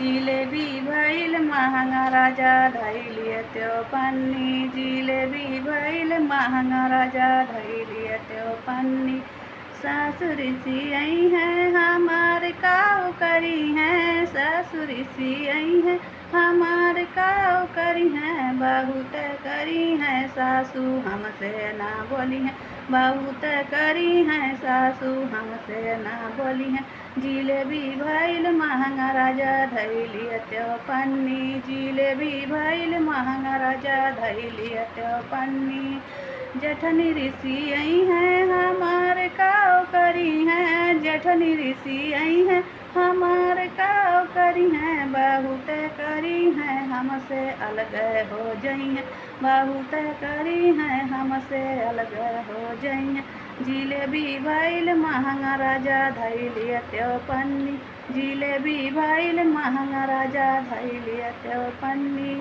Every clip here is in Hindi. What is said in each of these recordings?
जिलेबी भइल महँगा राजा धैलिय त्यो पन्नी। जिलेबी भइल महँगा राजा धैलिय त्यो पन्नी। ससुरी सियई है हमार काऊ करी है। ससुरी सियई है हमार काऊ करी है। बहुत करी है सासू हमसे ना बोली है। बहुत करी है सासू हमसे ना बोली है। जिलेबी भइल महँगा राजा धैलिय त्यो पन्नी। जिलेबी भइल महँगा राजा धैलिय त्यो पन्नी। जेठनी ऋषि आई है हमार काऊ करी है। जेठनी ऋषि आई है हमार काऊ करी है। बहुत करी है हमसे अलग हो जई है। बहुत करी है हमसे अलग हो जई है। जिलेबी भइल महँगा राजा धैलिय त्यो पन्नी। जिलेबी भइल महँगा राजा धैलिय त्यो पन्नी।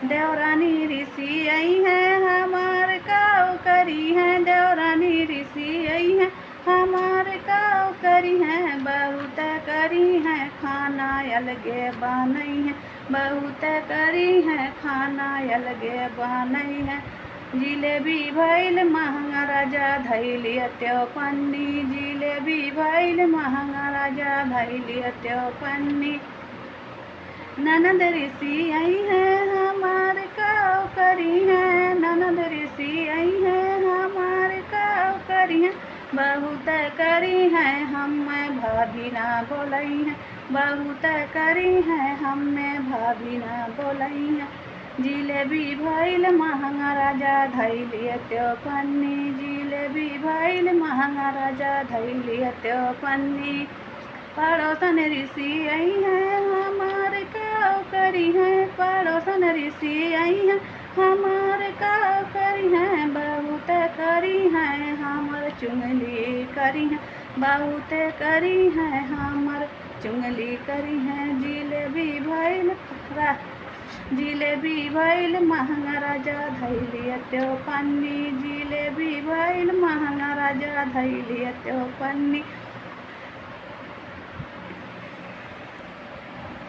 देवरानी ऋषि आई है हमार काऊ करी है। देवरानी ऋषि आई है हमार काऊ करी है। बहुत करी है खाना अलगे बनई है। बहुत करी है खाना अलगे बनई है। जिलेबी भइल महँगा राजा धैलिय त्यो पन्नी। जिलेबी भइल महँगा राजा धैलिय त्यो पन्नी। ननद ऋषि आई है हमार काऊ करी है। ननद ऋषि आई है हमार काऊ करी है। बहुत करी है हमें भाभी ना बोलई है। बहुत करी है हमें भाभी ना बोलई है। जिलेबी भइल महँगा राजा धैलिय त्यो पन्नी। जिलेबी भइल महँगा राजा धैलिय त्यो पन्नी। पड़ोसन ऋषि आई है हमार काऊ करी है। पड़ोसन ऋषि आई है हमार काऊ करी है। बहुत करी है हमर चुंगली करी है। बहुत करी है हमर चुंगली करी है। जिलेबी भइल महँगा राजा धैलिय त्यो पन्नी। जिलेबी भइल महँगा राजा धैलिय त्यो पन्नी।